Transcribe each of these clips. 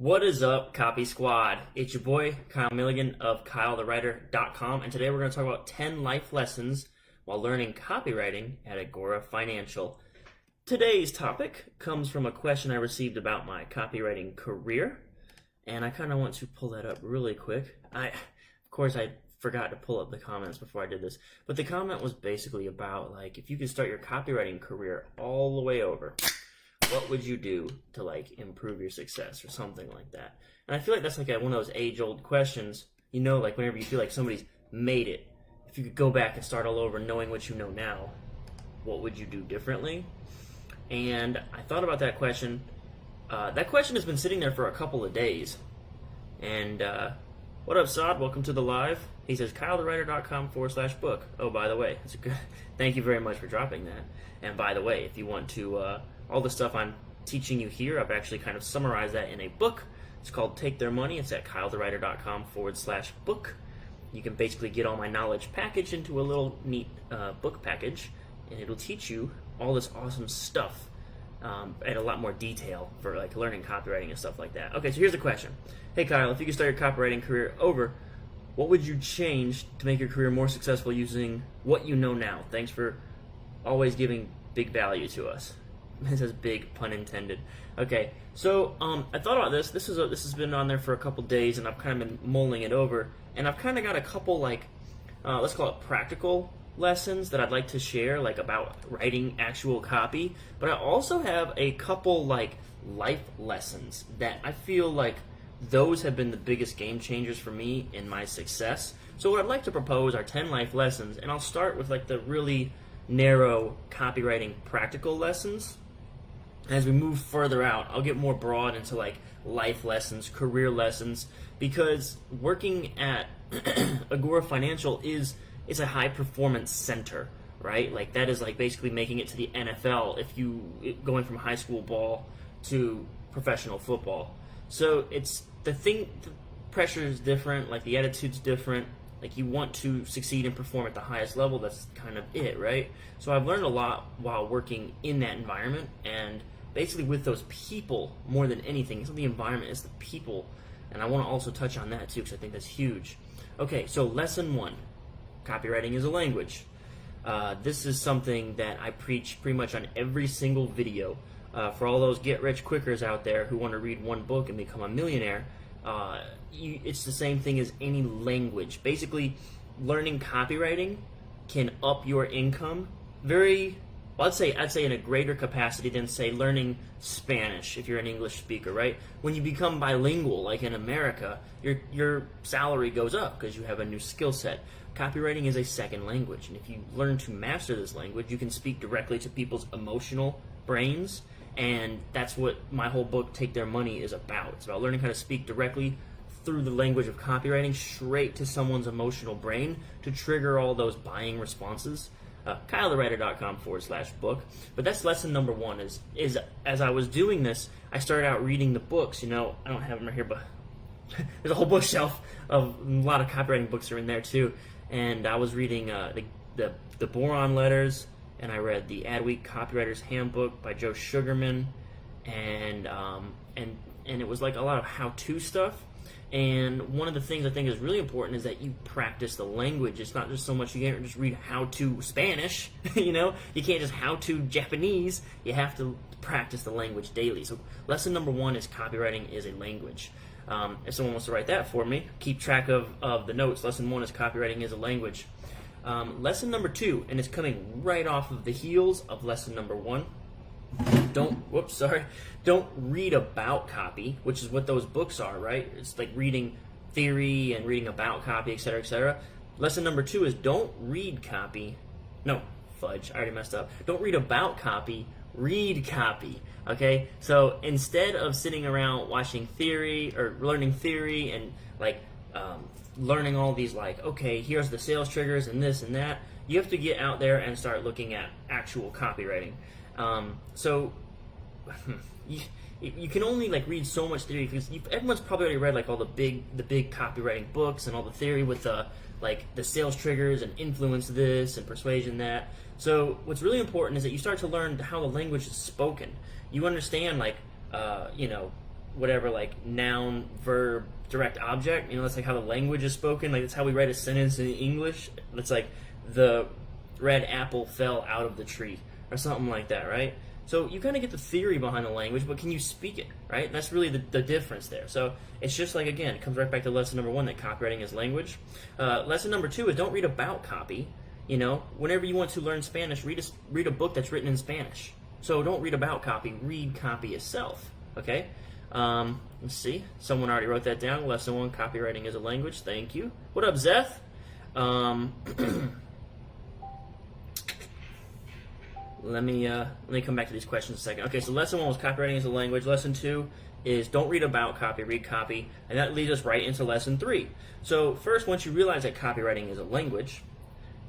What is up, Copy Squad? It's your boy, Kyle Milligan of KyleTheWriter.com, and today we're going to talk about 10 life lessons while learning copywriting at Agora Financial. Today's topic comes from a question I received about my copywriting career, and I kind of want to pull that up really quick. Of course, I forgot to pull up the comments before I did this, but the comment was basically about, if you could start your copywriting career all the way over, what would you do to improve your success or something like that? And I feel like that's one of those age-old questions, whenever you feel like somebody's made it, if you could go back and start all over knowing what you know now, what would you do differently? And I thought about that question. That question has been sitting there for a couple of days. And what up, Saad? Welcome to the live. He says, KyleTheWriter.com/book. Oh, by the way, thank you very much for dropping that. And by the way, if you want to, all the stuff I'm teaching you here, I've actually kind of summarized that in a book. It's called Take Their Money. It's at KyleTheWriter.com/book. You can basically get all my knowledge packaged into a little neat book package, and it'll teach you all this awesome stuff at a lot more detail for learning copywriting and stuff like that. Okay, so here's the question. Hey Kyle, if you could start your copywriting career over, what would you change to make your career more successful using what you know now? Thanks for always giving big value to us. It says big, pun intended. Okay, so I thought about this. This has been on there for a couple days, and I've kind of been mulling it over. And I've kind of got a couple let's call it practical lessons that I'd like to share, about writing actual copy. But I also have a couple life lessons that I feel those have been the biggest game changers for me in my success. So what I'd like to propose are 10 life lessons, and I'll start with the really narrow copywriting practical lessons. As we move further out, I'll get more broad into life lessons, career lessons, because working at Agora Financial is a high performance center, right? That is basically making it to the NFL if you going from high school ball to professional football. So the pressure is different, the attitude's different. You want to succeed and perform at the highest level. That's kind of it, right? So I've learned a lot while working in that environment, and basically with those people more than anything. It's not the environment, it's the people. And I want to also touch on that too, because I think that's huge. Okay, so lesson 1, copywriting is a language. This is something that I preach pretty much on every single video. For all those get-rich-quickers out there who want to read one book and become a millionaire, it's the same thing as any language. Basically, learning copywriting can up your income I'd say in a greater capacity than, say, learning Spanish if you're an English speaker, right? When you become bilingual, like in America, your salary goes up because you have a new skill set. Copywriting is a second language, and if you learn to master this language, you can speak directly to people's emotional brains, and that's what my whole book, Take Their Money, is about. It's about learning how to speak directly through the language of copywriting straight to someone's emotional brain to trigger all those buying responses. KyleTheWriter.com/book. But that's lesson number 1 is as I was doing this, I started out reading the books. I don't have them right here, but there's a whole bookshelf of a lot of copywriting books are in there too. And I was reading the Boron Letters, and I read the Adweek Copywriter's Handbook by Joe Sugarman, and it was a lot of how-to stuff. And one of the things I think is really important is that you practice the language. It's not just so much, you can't just read how-to Spanish, you can't just how-to Japanese. You have to practice the language daily. So lesson number 1 is copywriting is a language. If someone wants to write that for me, keep track of the notes. Lesson 1 is copywriting is a language. Lesson number 2, and it's coming right off of the heels of lesson number 1, don't read about copy, which is what those books are, right? It's reading theory and reading about copy, etc., etc. Lesson number 2 is don't read copy. No, fudge, I already messed up. Don't read about copy, read copy, okay? So instead of sitting around watching theory or learning theory and learning all these okay, here's the sales triggers and this and that, you have to get out there and start looking at actual copywriting. So you can only read so much theory because everyone's probably already read all the big copywriting books and all the theory with the sales triggers and influence this and persuasion that. So what's really important is that you start to learn how the language is spoken. You understand whatever, like noun, verb, direct object. You know, that's like how the language is spoken. Like that's how we write a sentence in English. It's like the red apple fell out of the tree or something like that, right? So you kind of get the theory behind the language, but can you speak it, right? And that's really the difference there. So it's just like, again, it comes right back to lesson number 1, that copywriting is language. Lesson number 2 is don't read about copy. You know, whenever you want to learn Spanish, read a book that's written in Spanish. So don't read about copy, read copy itself, okay? Let's see. Someone already wrote that down. Lesson 1, copywriting is a language. Thank you. What up, Zeth? Let me come back to these questions in a second. Okay, so lesson 1 was copywriting is a language. Lesson 2 is don't read about copy, read copy. And that leads us right into lesson 3. So first, once you realize that copywriting is a language,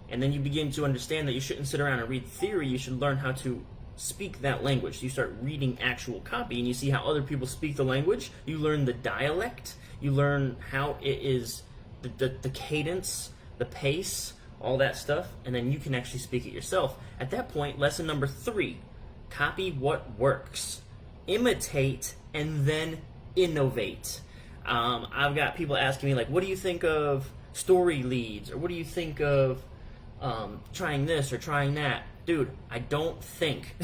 and then you begin to understand that you shouldn't sit around and read theory, you should learn how to speak that language. So you start reading actual copy, and you see how other people speak the language. You learn the dialect. You learn how it is, the cadence, the pace, all that stuff, and then you can actually speak it yourself. At that point, lesson number 3, copy what works. Imitate and then innovate. I've got people asking me, like, what do you think of story leads? Or what do you think of trying this or trying that? Dude, I don't think.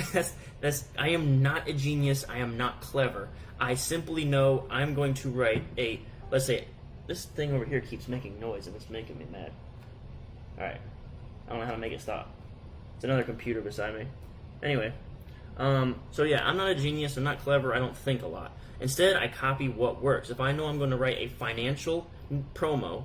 I am not a genius. I am not clever. I simply know I'm going to write let's say, this thing over here keeps making noise and it's making me mad. Alright, I don't know how to make it stop. It's another computer beside me. Anyway, so yeah, I'm not a genius, I'm not clever, I don't think a lot. Instead, I copy what works. If I know I'm going to write a financial promo,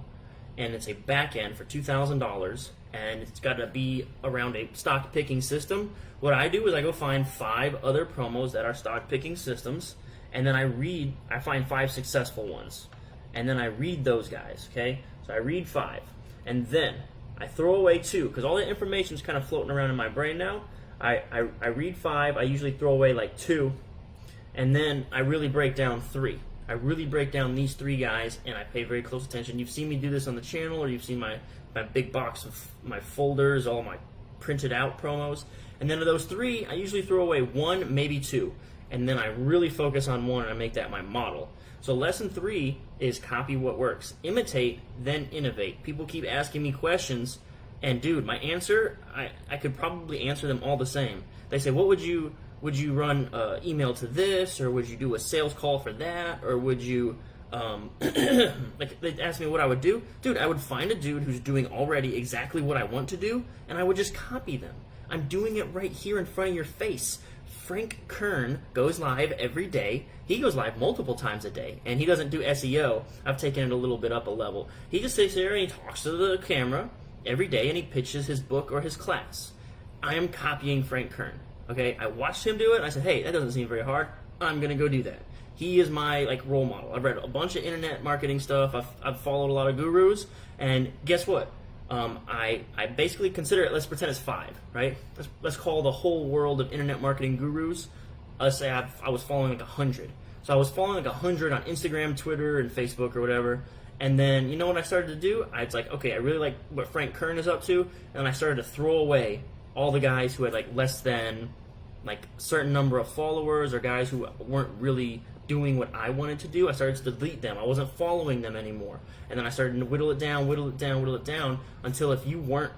and it's a back end for $2,000, and it's got to be around a stock picking system, what I do is I go find 5 other promos that are stock picking systems, and then I find 5 successful ones. And then I read those guys, okay? So I read 5, and then I throw away 2, because all the information is kind of floating around in my brain now. I read 5, I usually throw away like 2, and then I really break down 3. I really break down these 3 guys, and I pay very close attention. You've seen me do this on the channel, or you've seen my big box of my folders, all my printed out promos. And then of those 3, I usually throw away 1, maybe 2, and then I really focus on 1, and I make that my model. So lesson 3 is copy what works. Imitate, then innovate. People keep asking me questions, and dude, my answer, I could probably answer them all the same. They say, what would you run email to this, or would you do a sales call for that, or would you, like they ask me what I would do. Dude, I would find a dude who's doing already exactly what I want to do, and I would just copy them. I'm doing it right here in front of your face. Frank Kern goes live every day. He goes live multiple times a day, and he doesn't do SEO. I've taken it a little bit up a level. He just sits there and he talks to the camera every day, and he pitches his book or his class. I am copying Frank Kern. Okay, I watched him do it, and I said, hey, that doesn't seem very hard. I'm going to go do that. He is my role model. I've read a bunch of internet marketing stuff. I've followed a lot of gurus, and guess what? I basically consider it, let's pretend it's 5, right? Let's call the whole world of internet marketing gurus. Let's say I was following like 100. So I was following like 100 on Instagram, Twitter, and Facebook or whatever. And then, you know what I started to do? I was like, okay, I really like what Frank Kern is up to. And I started to throw away all the guys who had like less than like certain number of followers, or guys who weren't really doing what I wanted to do. I started to delete them. I wasn't following them anymore. And then I started to whittle it down until if you weren't,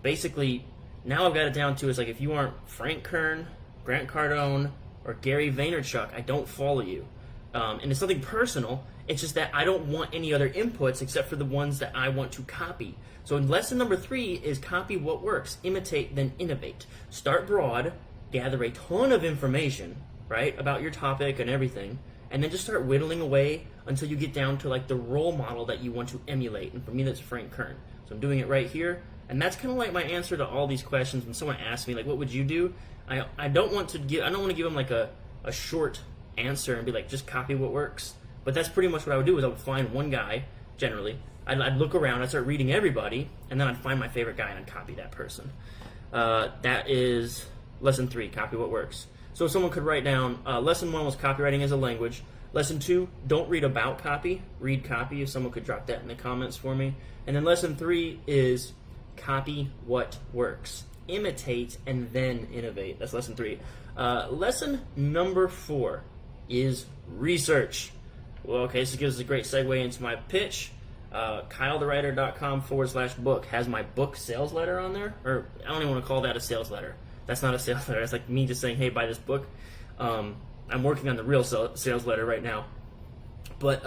basically, now I've got it down to, it's like if you aren't Frank Kern, Grant Cardone, or Gary Vaynerchuk, I don't follow you. And it's nothing personal. It's just that I don't want any other inputs except for the ones that I want to copy. So lesson number 3 is copy what works. Imitate, then innovate. Start broad, gather a ton of information, right, about your topic and everything, and then just start whittling away until you get down to like the role model that you want to emulate. And for me, that's Frank Kern. So I'm doing it right here, and that's kind of like my answer to all these questions. When someone asks me like, what would you do? I don't want to give them like a short answer and be like, just copy what works. But that's pretty much what I would do. Is I would find one guy, generally. I'd look around, I'd start reading everybody, and then I'd find my favorite guy and I'd copy that person. That is lesson 3, copy what works. So someone could write down, lesson 1 was copywriting as a language. Lesson 2, don't read about copy, read copy. If someone could drop that in the comments for me. And then lesson 3 is copy what works. Imitate and then innovate. That's lesson 3. Lesson number 4 is research. Well, okay, so this gives us a great segue into my pitch. copywriter.com/book has my book sales letter on there. Or I don't even want to call that a sales letter. That's not a sales letter. That's like me just saying, hey, buy this book. I'm working on the real sales letter right now. But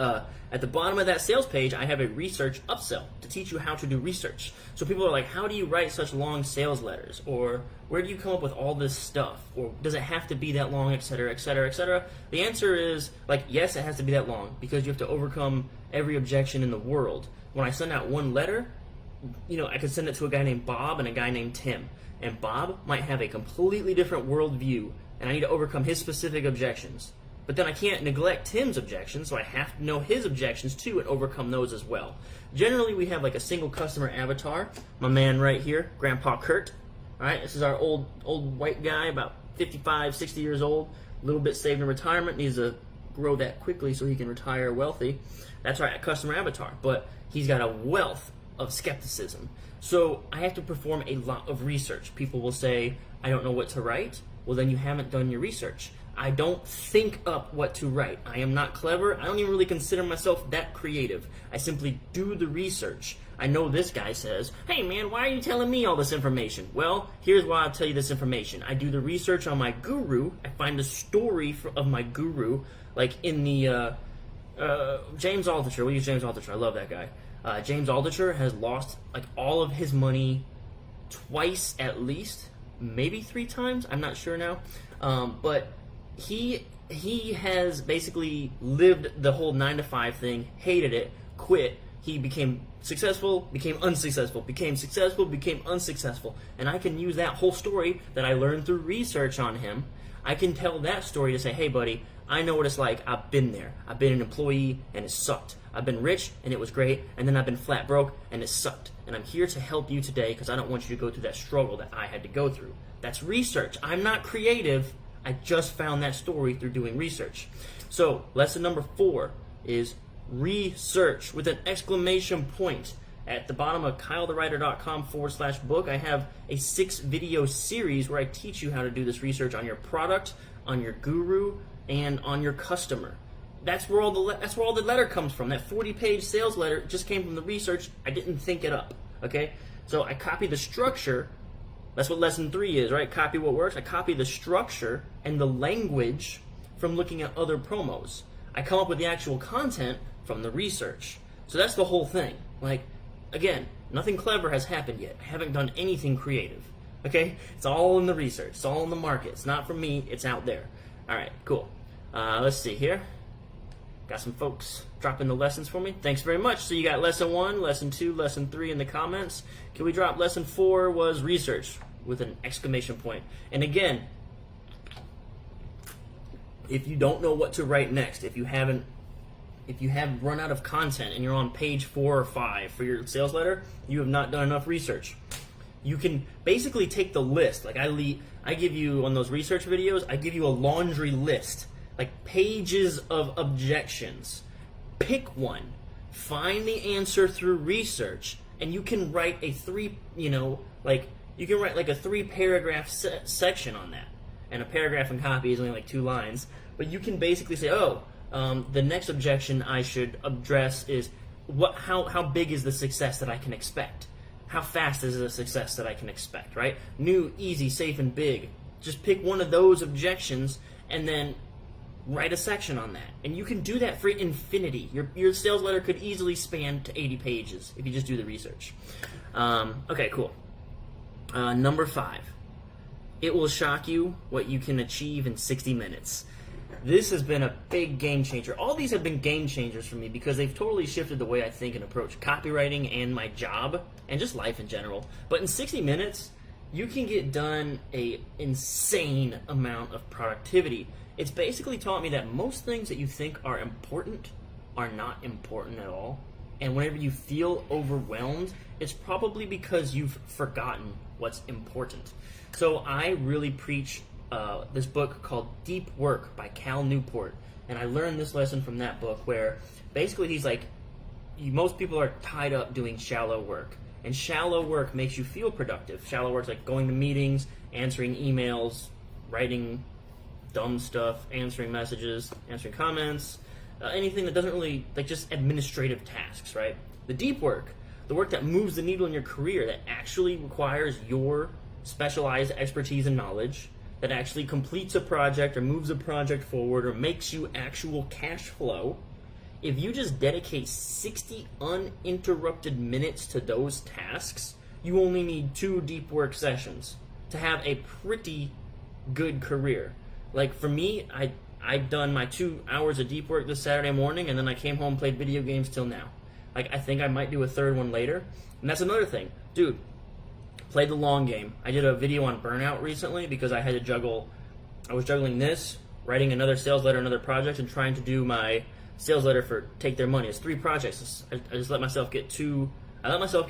at the bottom of that sales page, I have a research upsell to teach you how to do research. So people are like, how do you write such long sales letters? Or where do you come up with all this stuff? Or does it have to be that long, et cetera, et cetera, et cetera? The answer is, like, yes, it has to be that long because you have to overcome every objection in the world. When I send out one letter, I could send it to a guy named Bob and a guy named Tim. And Bob might have a completely different worldview, and I need to overcome his specific objections. But then I can't neglect Tim's objections, so I have to know his objections too and overcome those as well. Generally, we have like a single customer avatar. My man right here, Grandpa Kurt. All right, this is our old white guy, about 55, 60 years old, a little bit saved in retirement, needs to grow that quickly so he can retire wealthy. That's our customer avatar, but he's got a wealth of skepticism. So I have to perform a lot of research. People will say, I don't know what to write. Well, then you haven't done your research. I don't think up what to write. I am not clever. I don't even really consider myself that creative. I simply do the research. I know this guy says, hey man, why are you telling me all this information? Well, here's why I'll tell you this information. I do the research on my guru. I find the story of my guru, like in the James Altucher. We'll use James Altucher. I love that guy. James Altucher has lost like all of his money twice at least, maybe 3 times. I'm not sure now. But he has basically lived the whole 9-to-5 thing, hated it, quit. He became successful, became unsuccessful, became successful, became unsuccessful. And I can use that whole story that I learned through research on him. I can tell that story to say, hey buddy, I know what it's like. I've been there. I've been an employee and it sucked. I've been rich and it was great, and then I've been flat broke and it sucked. And I'm here to help you today because I don't want you to go through that struggle that I had to go through. That's research. I'm not creative. I just found that story through doing research. So lesson number 4 is research with an exclamation point. At the bottom of kylethewriter.com/book, I have a 6-video series where I teach you how to do this research on your product, on your guru, and on your customer. That's where all the letter comes from. That 40-page sales letter just came from the research. I didn't think it up. Okay, so I copy the structure. That's what lesson 3 is, right? Copy what works. I copy the structure and the language from looking at other promos. I come up with the actual content from the research. So that's the whole thing. Like, again, nothing clever has happened yet. I haven't done anything creative. Okay? It's all in the research. It's all in the market. It's not from me. It's out there. All right, cool. Let's see here. Got some folks dropping the lessons for me. Thanks very much. So you got lesson 1, lesson 2, lesson 3 in the comments. Can we drop lesson 4 was research with an exclamation point. And again, if you don't know what to write next, if you have run out of content and you're on page 4 or 5 for your sales letter, you have not done enough research. You can basically take the list. Like I give you on those research videos, I give you a laundry list, like pages of objections. Pick one, find the answer through research, and you can write a 3-paragraph section on that. And a paragraph in copy is only like 2 lines, but you can basically say, the next objection I should address is how big is the success that I can expect? How fast is the success that I can expect, right? New, easy, safe, and big. Just pick one of those objections and then write a section on that. And you can do that for infinity. Your sales letter could easily span to 80 pages if you just do the research. Okay, cool. Number 5. It will shock you what you can achieve in 60 minutes. This has been a big game changer. All these have been game changers for me because they've totally shifted the way I think and approach copywriting and my job and just life in general. But in 60 minutes, you can get done an insane amount of productivity. It's basically taught me that most things that you think are important are not important at all. And whenever you feel overwhelmed, it's probably because you've forgotten what's important. So I really preach this book called Deep Work by Cal Newport. And I learned this lesson from that book where basically he's like, most people are tied up doing shallow work. And shallow work makes you feel productive. Shallow work's like going to meetings, answering emails, writing dumb stuff, answering messages, answering comments, anything that doesn't really, like just administrative tasks, right? The deep work, the work that moves the needle in your career, that actually requires your specialized expertise and knowledge, that actually completes a project or moves a project forward or makes you actual cash flow. If you just dedicate 60 uninterrupted minutes to those tasks, you only need 2 deep work sessions to have a pretty good career. Like for me, I've done my 2 hours of deep work this Saturday morning, and then I came home and played video games till now. Like I think I might do a third one later. And that's another thing. Dude, play the long game. I did a video on burnout recently because I was juggling this, writing another sales letter, another project, and trying to do my sales letter for Take Their Money. It's 3 projects. I just let myself get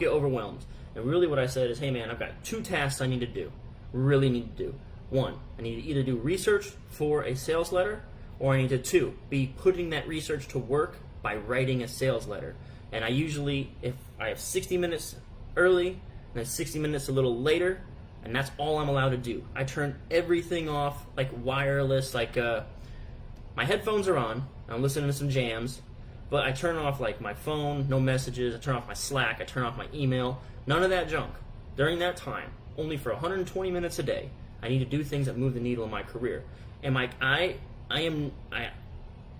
overwhelmed. And really what I said is, hey man, I've got 2 tasks I need to do. Really need to do. 1, I need to either do research for a sales letter, or I need to 2, be putting that research to work by writing a sales letter. And I usually, if I have 60 minutes early, and then 60 minutes a little later, and that's all I'm allowed to do. I turn everything off, like wireless, like my headphones are on, I'm listening to some jams, but I turn off like my phone, no messages, I turn off my Slack, I turn off my email, none of that junk. During that time, only for 120 minutes a day, I need to do things that move the needle in my career. And like I want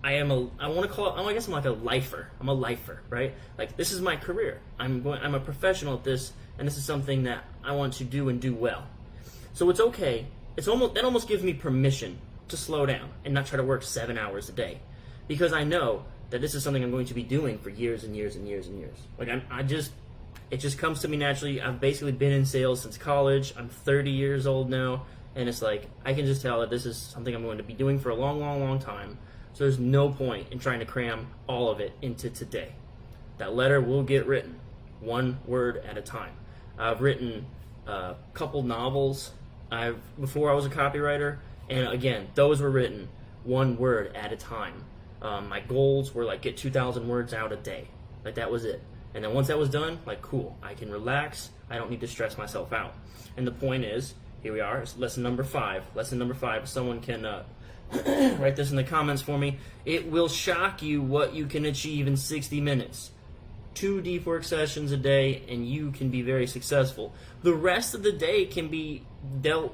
to call it, I guess I'm like a lifer. I'm a lifer, right? Like this is my career. I'm a professional at this, and this is something that I want to do and do well. So it's okay. That almost gives me permission to slow down and not try to work 7 hours a day, because I know that this is something I'm going to be doing for years and years and years and years. Like it just comes to me naturally. I've basically been in sales since college. I'm 30 years old now, and it's like I can just tell that this is something I'm going to be doing for a long, long, long time. So there's no point in trying to cram all of it into today. That letter will get written 1 word at a time. I've written a couple novels before I was a copywriter, and again, those were written 1 word at a time. My goals were like get 2,000 words out a day. Like that was it. And then once that was done, like cool, I can relax. I don't need to stress myself out. And the point is, here we are, it's lesson number 5. Lesson number 5, if someone can write this in the comments for me. It will shock you what you can achieve in 60 minutes. 2 deep work sessions a day, and you can be very successful. The rest of the day can be dealt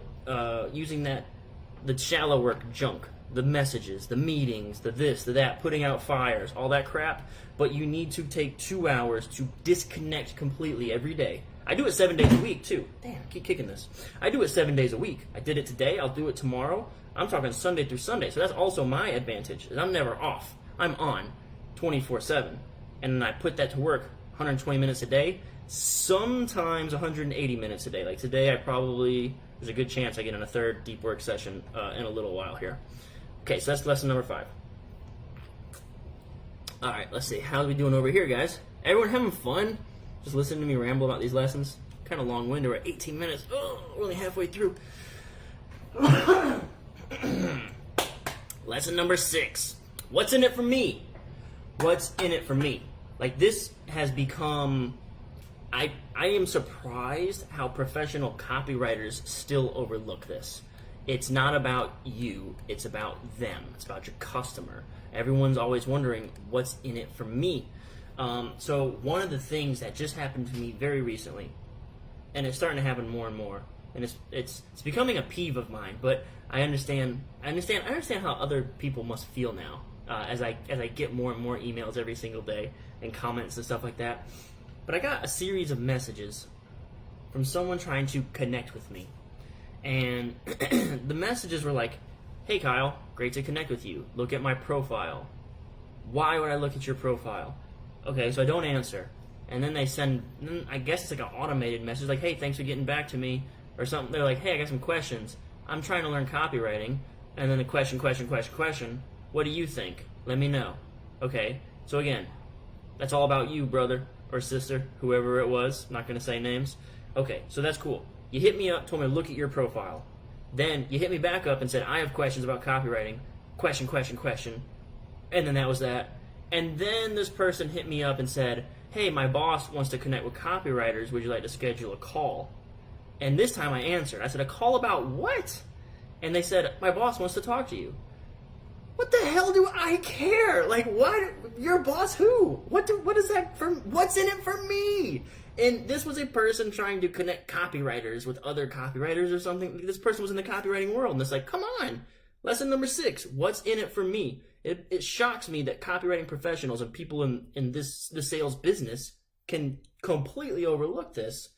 using the shallow work junk, the messages, the meetings, the this, the that, putting out fires, all that crap. But you need to take 2 hours to disconnect completely every day. I do it 7 days a week too. Damn, I keep kicking this. I do it 7 days a week. I did it today, I'll do it tomorrow. I'm talking Sunday through Sunday, so that's also my advantage, is I'm never off. I'm on 24/7. And then I put that to work 120 minutes a day, sometimes 180 minutes a day. Like today, there's a good chance I get in a 3rd deep work session in a little while here. Okay, so that's lesson number 5. All right, let's see. How are we doing over here, guys? Everyone having fun? Just listening to me ramble about these lessons? Kind of long-winded. We're at 18 minutes. Oh, we're only halfway through. Lesson number 6. What's in it for me? What's in it for me? Like this has become, I am surprised how professional copywriters still overlook this. It's not about you, it's about them. It's about your customer. Everyone's always wondering, what's in it for me? So one of the things that just happened to me very recently, and it's starting to happen more and more, and it's becoming a peeve of mine, but I understand how other people must feel now, as I get more and more emails every single day and comments and stuff like that. But I got a series of messages from someone trying to connect with me, and the messages were like, "Hey Kyle, great to connect with you. Look at my profile. Why would I look at your profile?" Okay, so I don't answer, and then they send, I guess it's like an automated message, like, "Hey, thanks for getting back to me," or something. They're like, "Hey, I got some questions. I'm trying to learn copywriting," and then the question. What do you think? Let me know. Okay, so again, that's all about you, brother or sister, whoever it was. I'm not going to say names. Okay, so that's cool. You hit me up, told me to look at your profile. Then you hit me back up and said, "I have questions about copywriting." Question. And then that was that. And then this person hit me up and said, "Hey, my boss wants to connect with copywriters. Would you like to schedule a call?" And this time I answered. I said, "A call about what?" and they said, my boss wants to talk to you. What the hell do I care? Like, what? Your boss who? What's in it for me? And this was a person trying to connect copywriters with other copywriters or something. This person was in the copywriting world, and it's like, come on. Lesson number 6, what's in it for me? It shocks me that copywriting professionals and people in the sales business can completely overlook this.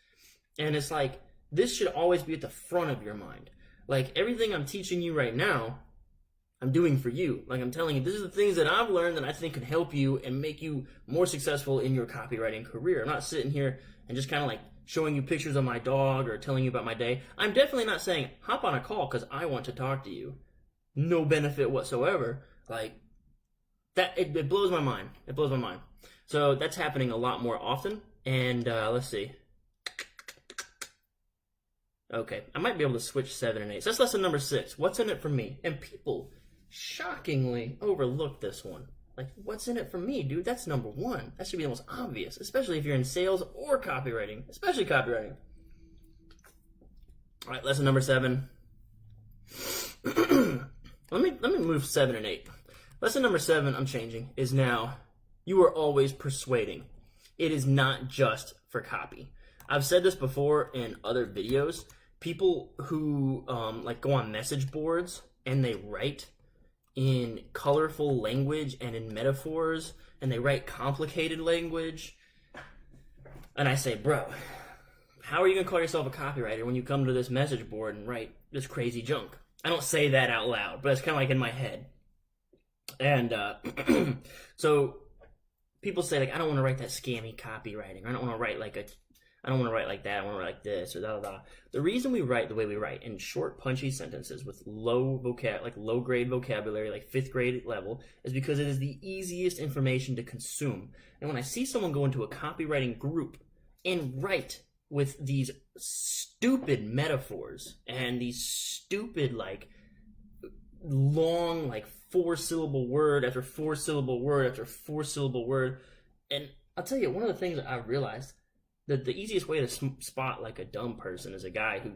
And it's like, this should always be at the front of your mind. Like, everything I'm teaching you right now, I'm doing for you. Like, I'm telling you, this is the things that I've learned that I think can help you and make you more successful in your copywriting career. I'm not sitting here and just kind of like showing you pictures of my dog or telling you about my day. I'm definitely not saying, hop on a call because I want to talk to you. No benefit whatsoever. Like, that, it blows my mind. It blows my mind. So that's happening a lot more often. And let's see. Okay, I might be able to switch 7 and 8. So that's lesson number 6. What's in it for me? And people shockingly overlook this one. Like, what's in it for me, dude? That's number 1. That should be the most obvious, especially if you're in sales or copywriting, especially copywriting. All right, lesson number 7. Let me move 7 and 8. Lesson number 7, I'm changing, is now, you are always persuading. It is not just for copy. I've said this before in other videos. People who like go on message boards and they write in colorful language and in metaphors, and they write complicated language. And I say, bro, how are you going to call yourself a copywriter when you come to this message board and write this crazy junk? I don't say that out loud, but it's kind of like in my head. And so people say, like, I don't want to write that scammy copywriting. I don't want to write like I don't want to write like that. I want to write like this or da da da. The reason we write the way we write, in short, punchy sentences with low grade vocabulary, like 5th grade level, is because it is the easiest information to consume. And when I see someone go into a copywriting group and write with these stupid metaphors and these stupid, like, long, like, 4-syllable word after 4-syllable word after 4-syllable word, and I'll tell you, one of the things that I realized, that the easiest way to spot like a dumb person is a guy who's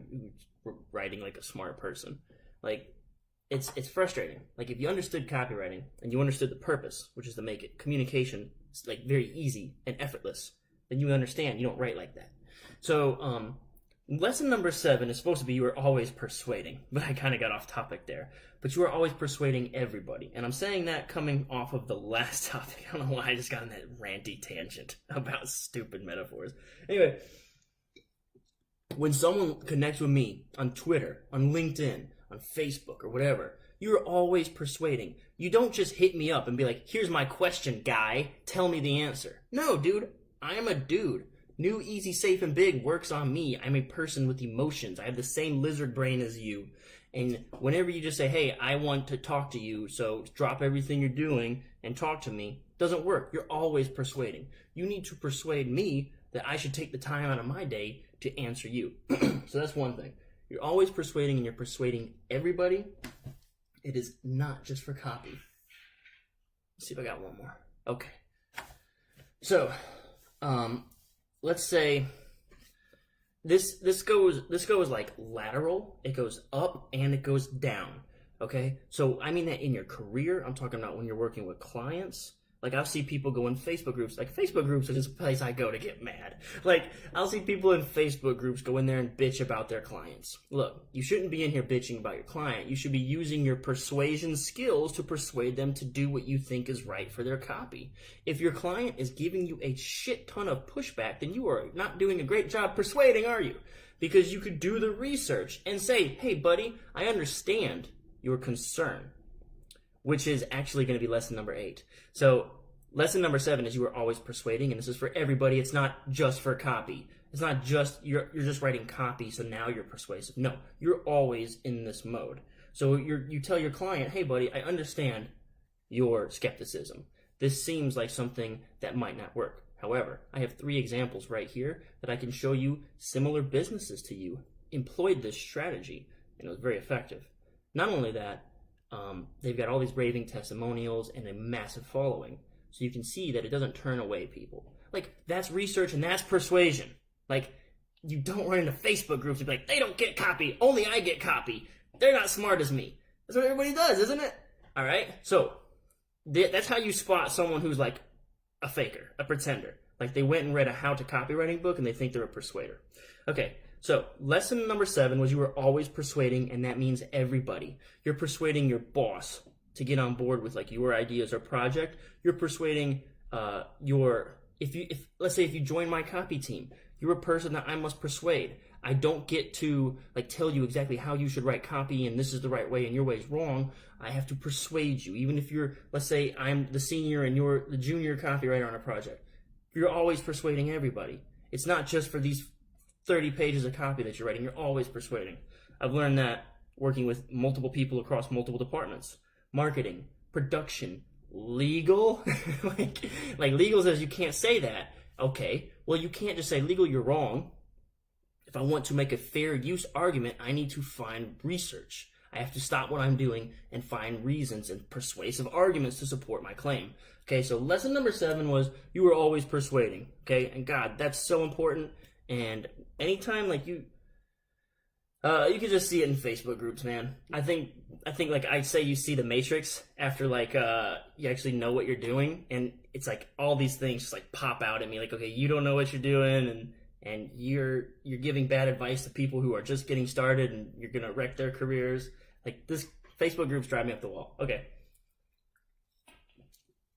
writing like a smart person. Like, it's frustrating. Like, if you understood copywriting and you understood the purpose, which is to make it communication like very easy and effortless, then you understand you don't write like that. So lesson number 7 is supposed to be, you are always persuading, but I kind of got off topic there. But you are always persuading everybody. And I'm saying that coming off of the last topic. I don't know why I just got on that ranty tangent about stupid metaphors. Anyway, when someone connects with me on Twitter, on LinkedIn, on Facebook, or whatever, you're always persuading. You don't just hit me up and be like, here's my question, guy. Tell me the answer. No, dude. I am a dude. New, easy, safe, and big works on me. I'm a person with emotions. I have the same lizard brain as you. And whenever you just say, hey, I want to talk to you, so drop everything you're doing and talk to me, doesn't work. You're always persuading. You need to persuade me that I should take the time out of my day to answer you. So that's one thing. You're always persuading, and you're persuading everybody. It is not just for copy. Let's see if I got one more. Okay. So, let's say this goes like lateral. It goes up and it goes down. Okay, so I mean that in your career. I'm talking about when you're working with clients. Like, I'll see people go in Facebook groups. Like, Facebook groups are just a place I go to get mad. Like, I'll see people in Facebook groups go in there and bitch about their clients. Look, you shouldn't be in here bitching about your client. You should be using your persuasion skills to persuade them to do what you think is right for their copy. If your client is giving you a shit ton of pushback, then you are not doing a great job persuading, are you? Because you could do the research and say, hey, buddy, I understand your concern, which is actually going to be lesson number 8. So lesson number 7 is you are always persuading, and this is for everybody. It's not just for copy. It's not just you're just writing copy, so now you're persuasive. No, you're always in this mode. So you tell your client, hey, buddy, I understand your skepticism. This seems like something that might not work. However, I have 3 examples right here that I can show you. Similar businesses to you employed this strategy, and it was very effective. Not only that, they've got all these raving testimonials and a massive following. So you can see that it doesn't turn away people. Like, that's research and that's persuasion. Like, you don't run into Facebook groups and be like, they don't get copy, only I get copy. they're not smart as me. That's what everybody does, isn't it? All right? So that's how you spot someone who's like a faker, a pretender. Like they went and read a how to copywriting book and they think they're a persuader. Okay, so lesson number 7 was you were always persuading, and that means everybody. You're persuading your boss to get on board with like your ideas or project. You're persuading if let's say if you join my copy team, you're a person that I must persuade. I don't get to like tell you exactly how you should write copy and this is the right way and your way is wrong. I have to persuade you. Even if you're, let's say I'm the senior and you're the junior copywriter on a project, you're always persuading everybody. It's not just for these 30 pages of copy that you're writing. You're always persuading. I've learned that working with multiple people across multiple departments. Marketing, production, legal. like legal says you can't say that. Okay, well you can't just say legal, you're wrong. If I want to make a fair use argument, I need to find research. I have to stop what I'm doing and find reasons and persuasive arguments to support my claim. Okay, so lesson number 7 was you were always persuading. Okay, and God, that's so important. And anytime like you can just see it in Facebook groups, man. I think like I say you see the Matrix after like you actually know what you're doing, and it's like all these things just like pop out at me. Like, okay, you don't know what you're doing, and you're giving bad advice to people who are just getting started, and you're gonna wreck their careers. Like this Facebook groups drive me up the wall. Okay,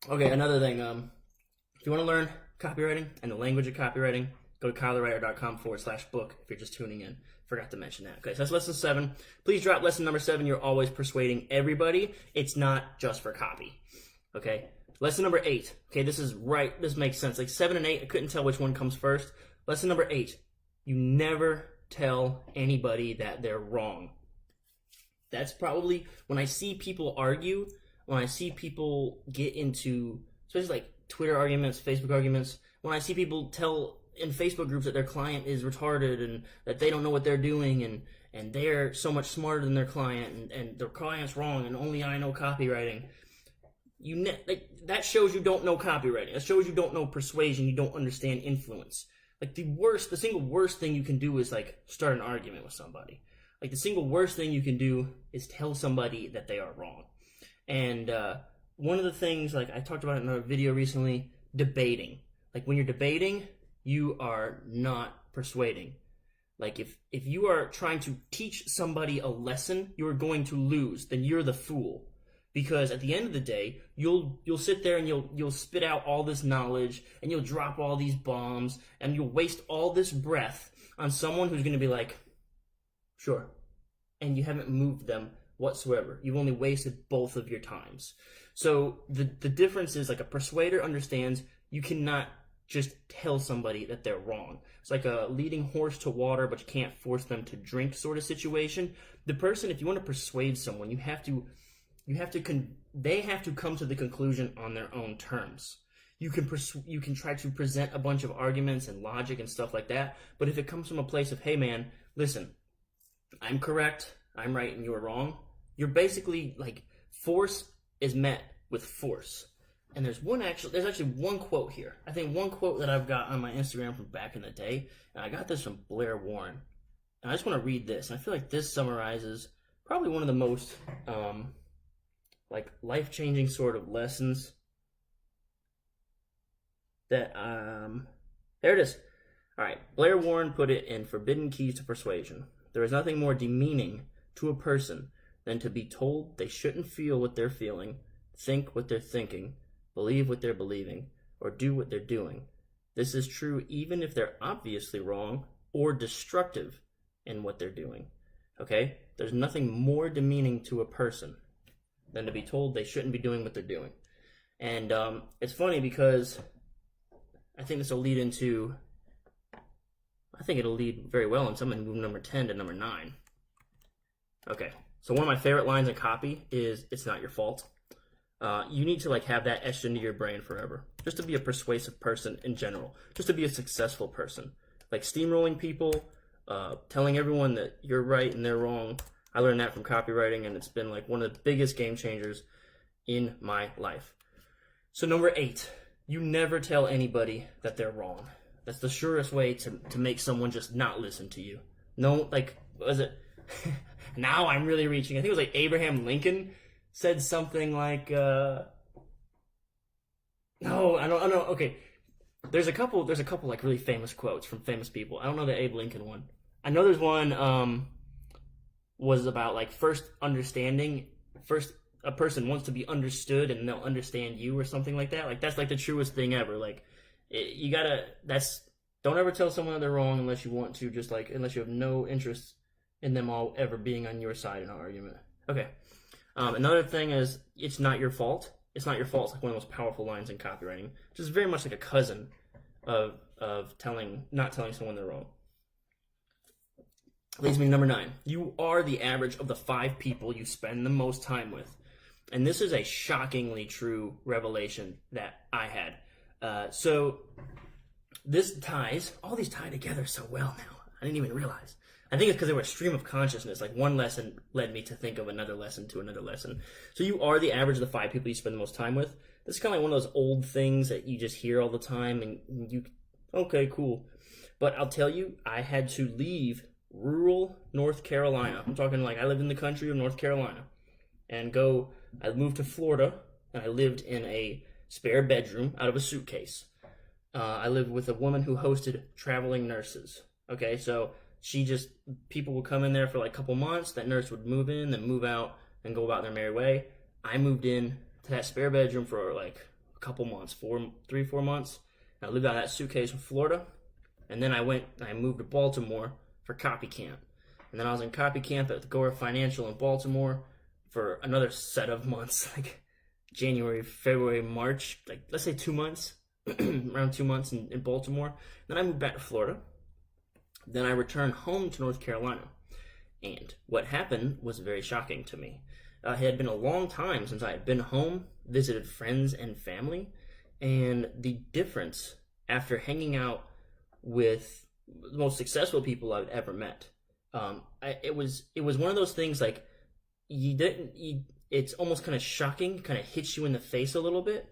another thing. If you want to learn copywriting and the language of copywriting, go to copywriter.com/book if you're just tuning in. Forgot to mention that. Okay, so that's lesson 7. Please drop lesson number 7. You're always persuading everybody. It's not just for copy. Okay, lesson number 8. Okay, this is right. This makes sense. Like 7 and 8, I couldn't tell which one comes first. Lesson number 8. You never tell anybody that they're wrong. That's probably when I see people argue, when I see people get into, especially like Twitter arguments, Facebook arguments, when I see people tell in Facebook groups that their client is retarded and that they don't know what they're doing and they're so much smarter than their client and their client's wrong and only I know copywriting. That shows you don't know copywriting. That shows you don't know persuasion. You don't understand influence. Like the single worst thing you can do is like start an argument with somebody. Like the single worst thing you can do is tell somebody that they are wrong. And one of the things, like I talked about it in a video recently, debating. Like when you're debating, you are not persuading. Like if you are trying to teach somebody a lesson, you are going to lose. Then you're the fool. Because at the end of the day, you'll sit there and you'll spit out all this knowledge and you'll drop all these bombs and you'll waste all this breath on someone who's going to be like, sure. And you haven't moved them whatsoever. You've only wasted both of your times. So the difference is like a persuader understands you cannot just tell somebody that they're wrong. It's like a leading horse to water, but you can't force them to drink sort of situation. The person, if you want to persuade someone, they have to come to the conclusion on their own terms. You can try to present a bunch of arguments and logic and stuff like that, but if it comes from a place of, hey man, listen, I'm correct, I'm right, and you're wrong, you're basically like, force is met with force. And there's actually one quote here. I think one quote that I've got on my Instagram from back in the day, and I got this from Blair Warren. And I just want to read this, and I feel like this summarizes probably one of the most like life-changing sort of lessons that there it is. All right, Blair Warren put it in Forbidden Keys to Persuasion. There is nothing more demeaning to a person than to be told they shouldn't feel what they're feeling, think what they're thinking, believe what they're believing, or do what they're doing. This is true even if they're obviously wrong or destructive in what they're doing. Okay? There's nothing more demeaning to a person than to be told they shouldn't be doing what they're doing. And it's funny because I think this will lead into, I think it'll lead very well in something move number 10 to number 9. Okay, so one of my favorite lines in copy is, it's not your fault. You need to like have that etched into your brain forever. Just to be a persuasive person in general. Just to be a successful person. Like steamrolling people, telling everyone that you're right and they're wrong. I learned that from copywriting, and it's been like one of the biggest game changers in my life. So number 8, you never tell anybody that they're wrong. That's the surest way to make someone just not listen to you. No, like, what is it? Now I'm really reaching. I think it was like Abraham Lincoln said something like, no, I don't know. Okay, there's a couple like really famous quotes from famous people. I don't know the Abe Lincoln one. I know there's one was about like first a person wants to be understood and they'll understand you or something like that. Like that's like the truest thing ever. Like you gotta don't ever tell someone they're wrong unless you want to, just like unless you have no interest in them all ever being on your side in an argument. Okay. Another thing is it's not your fault. It's not your fault. It's like one of the most powerful lines in copywriting, which is very much like a cousin of not telling someone they're wrong. Leads me to number 9. You are the average of the 5 people you spend the most time with. And this is a shockingly true revelation that I had. So all these tie together so well now. I didn't even realize. I think it's because they were a stream of consciousness. Like one lesson led me to think of another lesson to another lesson. So you are the average of the 5 people you spend the most time with. This is kind of like one of those old things that you just hear all the time and okay, cool. But I'll tell you, I had to leave rural North Carolina. I'm talking like I lived in the country of North Carolina I moved to Florida and I lived in a spare bedroom out of a suitcase. I lived with a woman who hosted traveling nurses. Okay, so people would come in there for like a couple months. That nurse would move in, then move out, and go about their merry way. I moved in to that spare bedroom for like a couple months, 4 months. I lived out of that suitcase in Florida. And then I moved to Baltimore for copy camp. And then I was in copy camp at Agora Financial in Baltimore for another set of months, like January, February, March, like let's say 2 months, around 2 months in Baltimore. Then I moved back to Florida. Then I returned home to North Carolina. And what happened was very shocking to me. It had been a long time since I had been home, visited friends and family, and the difference after hanging out with the most successful people I've ever met. It was one of those things like it's almost kind of shocking, kind of hits you in the face a little bit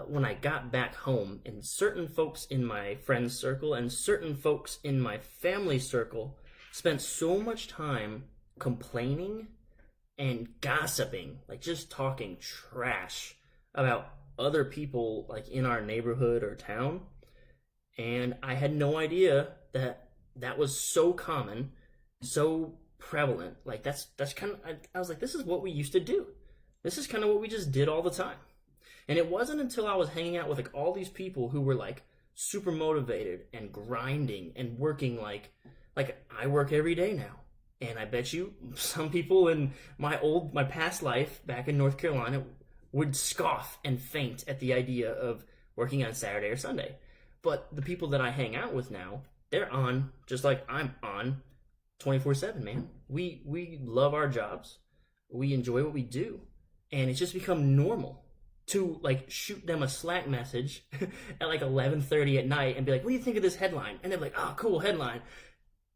when I got back home, and certain folks in my friends circle and certain folks in my family circle spent so much time complaining and gossiping, like just talking trash about other people like in our neighborhood or town. And I had no idea that was so common, so prevalent. Like that's kind of, I was like, this is what we used to do. This is kind of what we just did all the time. And it wasn't until I was hanging out with like all these people who were like super motivated and grinding and working like I work every day now. And I bet you some people in my past life back in North Carolina would scoff and faint at the idea of working on Saturday or Sunday. But the people that I hang out with now, they're on just like I'm on 24/7, man. We love our jobs. We enjoy what we do. And it's just become normal to like shoot them a Slack message at like 11:30 at night and be like, what do you think of this headline? And they're like, oh, cool headline.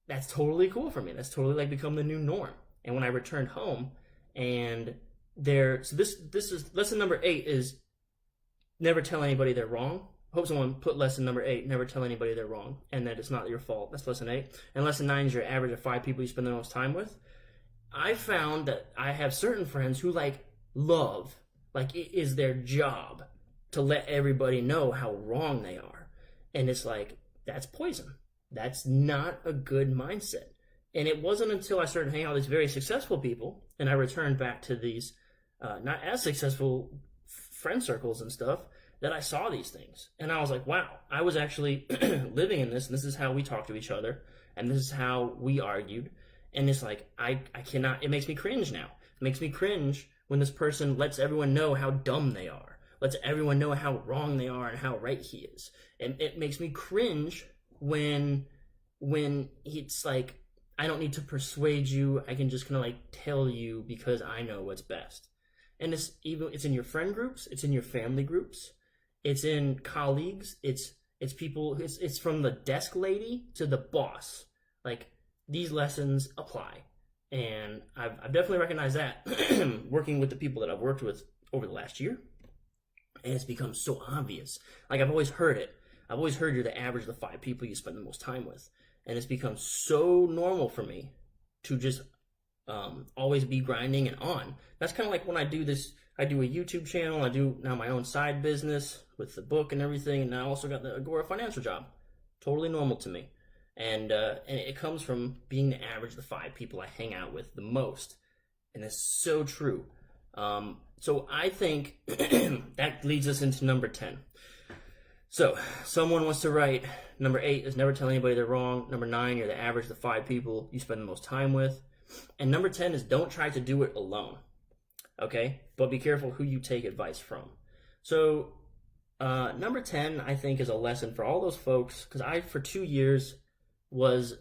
That's totally cool for me. That's totally like become the new norm. And when I returned home and so this is lesson number 8 is never tell anybody they're wrong. Hope someone put lesson number 8, never tell anybody they're wrong and that it's not your fault. That's lesson 8. And lesson 9 is your average of 5 people you spend the most time with. I found that I have certain friends who like love, like it is their job to let everybody know how wrong they are. And it's like, that's poison. That's not a good mindset. And it wasn't until I started hanging out with these very successful people and I returned back to these not as successful friend circles and stuff that I saw these things. And I was like, wow, I was actually living in this, and this is how we talk to each other, and this is how we argued. And it's like, I cannot, it makes me cringe now. It makes me cringe when this person lets everyone know how dumb they are, lets everyone know how wrong they are and how right he is. And it makes me cringe when it's like, I don't need to persuade you, I can just kind of like tell you because I know what's best. And it's in your friend groups, it's in your family groups, it's in colleagues, it's people, it's from the desk lady to the boss. Like, these lessons apply. And I've definitely recognized that working with the people that I've worked with over the last year. And it's become so obvious. Like, I've always heard it. I've always heard you're the average of the 5 people you spend the most time with. And it's become so normal for me to just always be grinding and on. That's kind of like when I do this. I do a YouTube channel. I do now my own side business with the book and everything, and I also got the Agora Financial job. Totally normal to me, and it comes from being the average of the 5 people I hang out with the most, and that's so true. So I think that leads us into number 10. So someone wants to write, number 8 is never tell anybody they're wrong. Number 9, you're the average of the 5 people you spend the most time with. And number 10 is don't try to do it alone. Okay? But be careful who you take advice from. So number 10, I think, is a lesson for all those folks, because I, for 2 years, was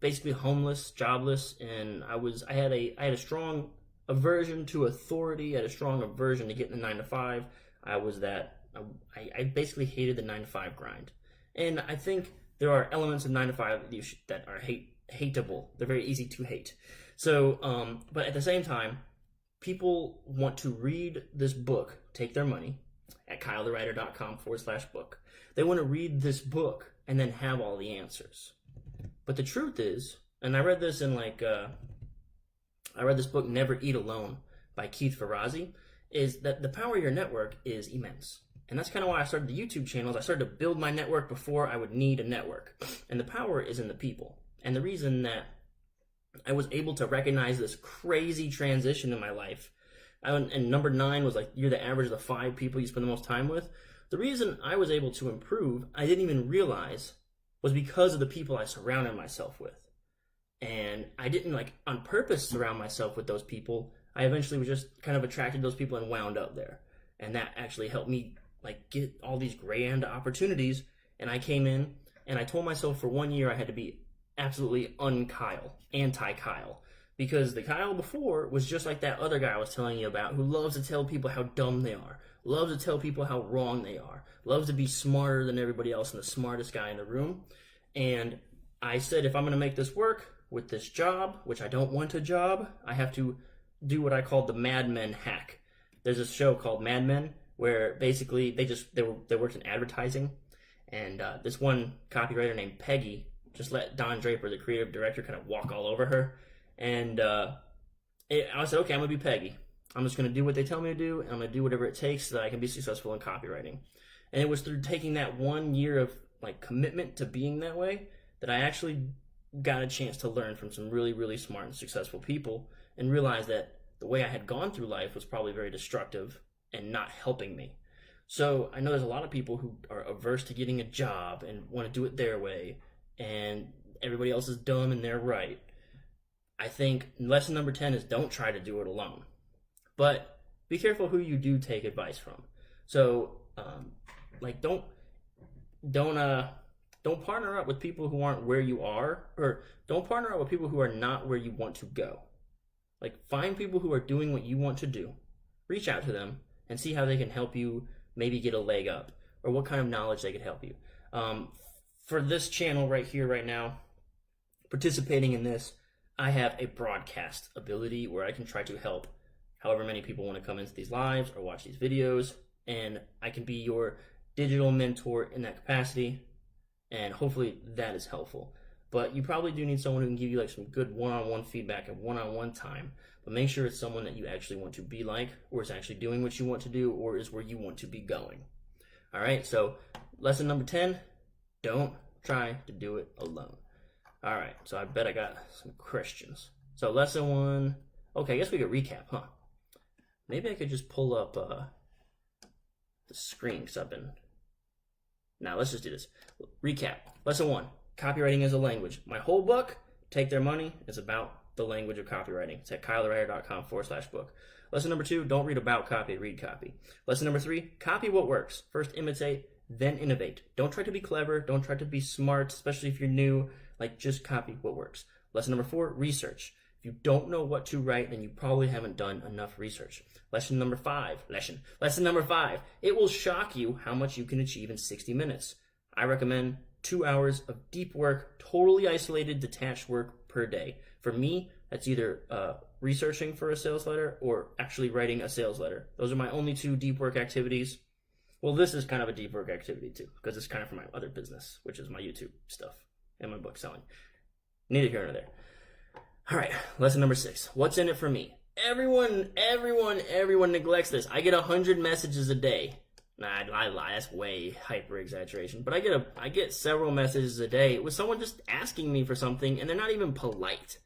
basically homeless, jobless, and I had a strong aversion to authority. I had a strong aversion to getting the 9 to 5. I basically hated the 9 to 5 grind. And I think there are elements of 9 to 5 that are hateable. They're very easy to hate. So, but at the same time, people want to read this book, Take Their Money, at copywriter.com/book. They want to read this book and then have all the answers. But the truth is, and I read this in I read this book, Never Eat Alone, by Keith Ferrazzi, is that the power of your network is immense. And that's kind of why I started the YouTube channels. I started to build my network before I would need a network. And the power is in the people. And the reason that I was able to recognize this crazy transition in my life, and number 9 was like, you're the average of the 5 people you spend the most time with. The reason I was able to improve, I didn't even realize, was because of the people I surrounded myself with. And I didn't on purpose surround myself with those people. I eventually was just kind of attracted to those people and wound up there. And that actually helped me get all these grand opportunities. And I came in and I told myself for 1 year I had to be absolutely anti-Kyle. Because the Kyle before was just like that other guy I was telling you about, who loves to tell people how dumb they are, loves to tell people how wrong they are, loves to be smarter than everybody else and the smartest guy in the room. And I said, if I'm going to make this work with this job, which I don't want a job, I have to do what I call the Mad Men hack. There's a show called Mad Men where basically they worked in advertising, and this one copywriter named Peggy just let Don Draper, the creative director, kind of walk all over her. And I said, okay, I'm gonna be Peggy. I'm just gonna do what they tell me to do, and I'm gonna do whatever it takes so that I can be successful in copywriting. And it was through taking that 1 year of commitment to being that way that I actually got a chance to learn from some really, really smart and successful people, and realized that the way I had gone through life was probably very destructive and not helping me. So I know there's a lot of people who are averse to getting a job and want to do it their way, and everybody else is dumb and they're right. I think lesson number 10 is don't try to do it alone. But be careful who you do take advice from. So don't partner up with people who aren't where you are, or don't partner up with people who are not where you want to go. Find people who are doing what you want to do, reach out to them, and see how they can help you maybe get a leg up, or what kind of knowledge they could help you. For this channel right here, right now, participating in this, I have a broadcast ability where I can try to help however many people want to come into these lives or watch these videos, and I can be your digital mentor in that capacity, and hopefully that is helpful. But you probably do need someone who can give you some good one-on-one feedback and one-on-one time. But make sure it's someone that you actually want to be like, or is actually doing what you want to do, or is where you want to be going. All right, so lesson number 10, don't try to do it alone. All right, so I bet I got some questions. So lesson 1, okay, I guess we could recap, huh? Maybe I could just pull up the screen, because I've been... Now, let's just do this. Recap. Lesson 1. Copywriting is a language. My whole book, Take Their Money, is about the language of copywriting. It's at copywriter.com/book. Lesson number 2, don't read about copy, read copy. Lesson number 3, copy what works. First imitate, then innovate. Don't try to be clever. Don't try to be smart, especially if you're new. Just copy what works. Lesson number 4, research. If you don't know what to write, then you probably haven't done enough research. Lesson number 5, it will shock you how much you can achieve in 60 minutes. I recommend 2 hours of deep work, totally isolated, detached work per day. For me, that's either researching for a sales letter or actually writing a sales letter. Those are my only 2 deep work activities. Well, this is kind of a deep work activity too, because it's kind of for my other business, which is my YouTube stuff and my book selling. Neither here nor there. All right, lesson number 6. What's in it for me? Everyone neglects this. I get 100 messages a day. Nah, I lie. That's way hyper exaggeration. But I get several messages a day with someone just asking me for something, and they're not even polite.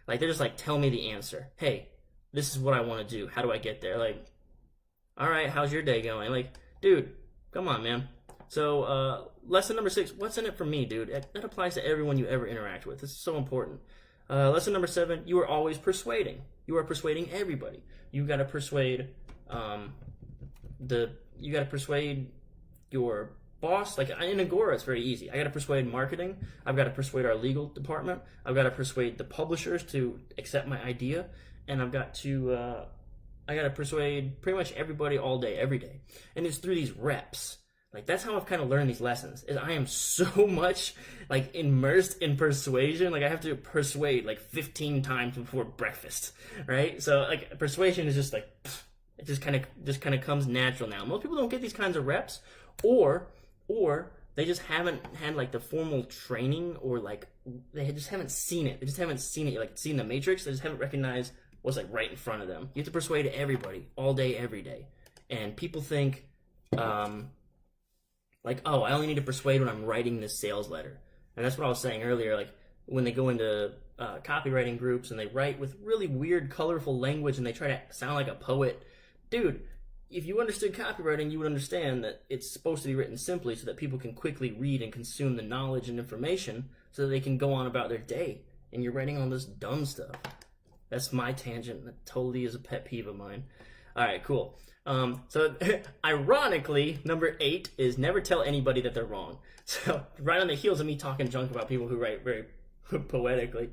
Like, they're just like, tell me the answer. Hey, this is what I want to do. How do I get there? Like, all right, how's your day going? Like, dude, come on, man. So, lesson number 6, what's in it for me, dude? That applies to everyone you ever interact with. This is so important. Lesson number 7, you are always persuading. You are persuading everybody. You got to persuade your boss. Like in Agora, it's very easy. I got to persuade marketing. I've got to persuade our legal department. I've got to persuade the publishers to accept my idea, and I got to persuade pretty much everybody all day, every day. And it's through these reps. Like, that's how I've kind of learned these lessons, is I am so much, like, immersed in persuasion. Like, I have to persuade, like, 15 times before breakfast, right? So, like, persuasion is just, like, it just kind of comes natural now. Most people don't get these kinds of reps, or they just haven't had, like, the formal training, or, like, they just haven't seen it. They just haven't seen it, like, seen the Matrix. They just haven't recognized what's, like, right in front of them. You have to persuade everybody, all day, every day. And people think, like, oh, I only need to persuade when I'm writing this sales letter. And that's what I was saying earlier, like, when they go into copywriting groups and they write with really weird, colorful language and they try to sound like a poet. Dude, if you understood copywriting, you would understand that it's supposed to be written simply so that people can quickly read and consume the knowledge and information so that they can go on about their day. And you're writing all this dumb stuff. That's my tangent. That totally is a pet peeve of mine. All right, cool. So ironically, number 8 is never tell anybody that they're wrong. So right on the heels of me talking junk about people who write very poetically,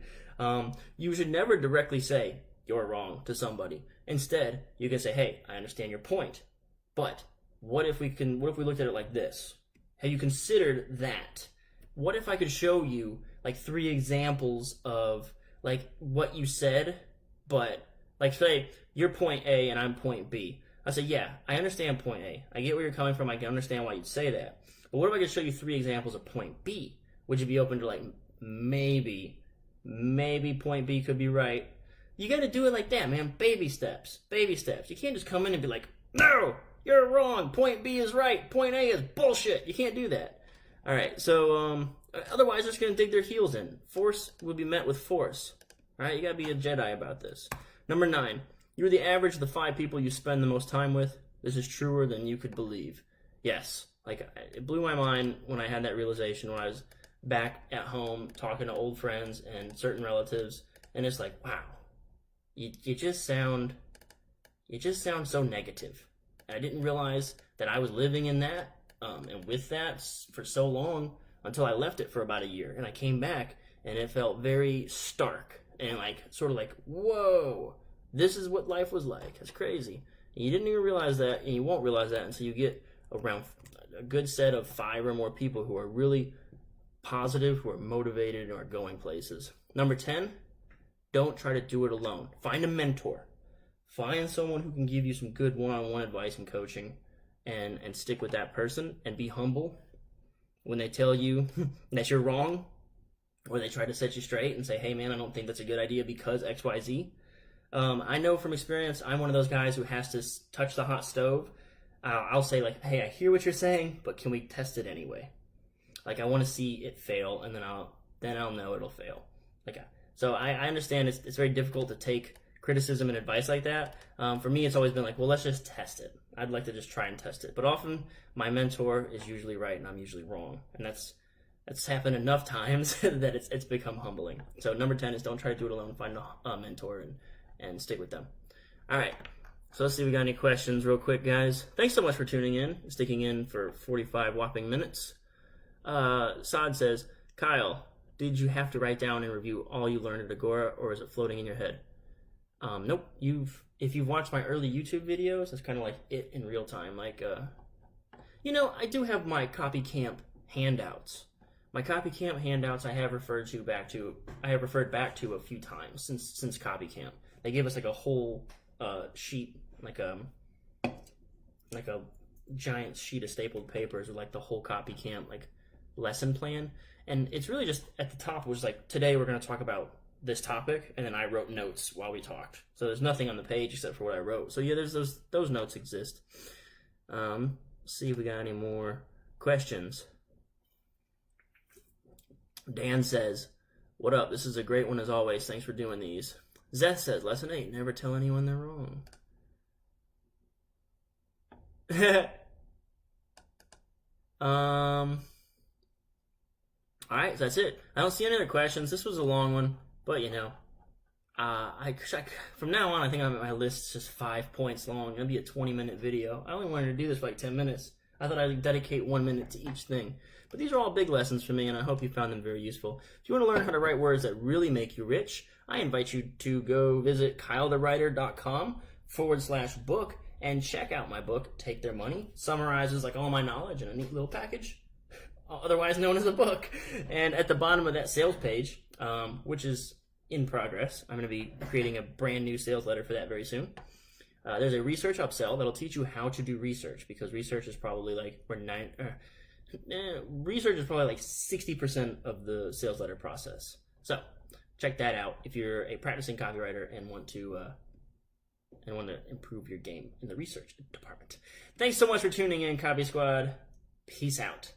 you should never directly say you're wrong to somebody. Instead, you can say, hey, I understand your point, but what if we looked at it like this? Have you considered that? What if I could show you like 3 examples of like what you said, but like say you're point A and I'm point B. I say, yeah, I understand point A. I get where you're coming from. I can understand why you'd say that. But what if I could show you 3 examples of point B? Would you be open to like, maybe point B could be right? You got to do it like that, man. Baby steps. You can't just come in and be like, no, you're wrong. Point B is right. Point A is bullshit. You can't do that. All right, so otherwise they're just going to dig their heels in. Force will be met with force. All right, you got to be a Jedi about this. Number 9. You're the average of the 5 people you spend the most time with. This is truer than you could believe. Yes, like it blew my mind when I had that realization when I was back at home talking to old friends and certain relatives, and it's like, wow, you just sound so negative. I didn't realize that I was living in that and with that for so long until I left it for about a year, and I came back and it felt very stark and like sort of like, whoa. This is what life was like. That's crazy. And you didn't even realize that, and you won't realize that until you get around a good set of 5 or more people who are really positive, who are motivated, and are going places. Number 10, don't try to do it alone. Find a mentor. Find someone who can give you some good one-on-one advice and coaching, and stick with that person, and be humble when they tell you that you're wrong, or they try to set you straight and say, hey man, I don't think that's a good idea because XYZ. I know from experience, I'm one of those guys who has to touch the hot stove. I'll say like, hey, I hear what you're saying, but can we test it anyway? Like, I want to see it fail, and then I'll know it'll fail. Like, so I understand it's very difficult to take criticism and advice like that. For me, it's always been like, well, let's just test it. I'd like to just try and test it. But often, my mentor is usually right, and I'm usually wrong. And that's happened enough times that it's become humbling. So number 10 is don't try to do it alone. Find a mentor and stick with them. All right, so let's see if we got any questions real quick, guys. Thanks so much for tuning in, sticking in for 45 whopping minutes. Saad says, Kyle, did you have to write down and review all you learned at Agora, or is it floating in your head? Nope. If you've watched my early YouTube videos, that's kind of like it in real time. Like, I do have my Copy Camp handouts. My Copy Camp handouts I have referred back to a few times since Copy Camp. They gave us like a whole sheet, like a giant sheet of stapled papers with like the whole Copy Camp like lesson plan, and it's really just at the top was like, today we're going to talk about this topic, and then I wrote notes while we talked. So there's nothing on the page except for what I wrote. So yeah, there's those notes exist. See if we got any more questions. Dan says, "What up? This is a great one as always. Thanks for doing these." Zeth says, "Lesson 8, never tell anyone they're wrong." Alright, so that's it. I don't see any other questions. This was a long one, but from now on, I think my list is just 5 points long. It'll be a 20-minute video. I only wanted to do this for like 10 minutes. I thought I'd dedicate 1 minute to each thing. But these are all big lessons for me, and I hope you found them very useful. If you want to learn how to write words that really make you rich, I invite you to go visit kylethewriter.com/book and check out my book, Take Their Money. Summarizes like all my knowledge in a neat little package, otherwise known as a book. And at the bottom of that sales page, which is in progress, I'm going to be creating a brand new sales letter for that very soon. There's a research upsell that'll teach you how to do research, because research is probably like 60% of the sales letter process. So check that out if you're a practicing copywriter and want to improve your game in the research department. Thanks so much for tuning in, Copy Squad. Peace out.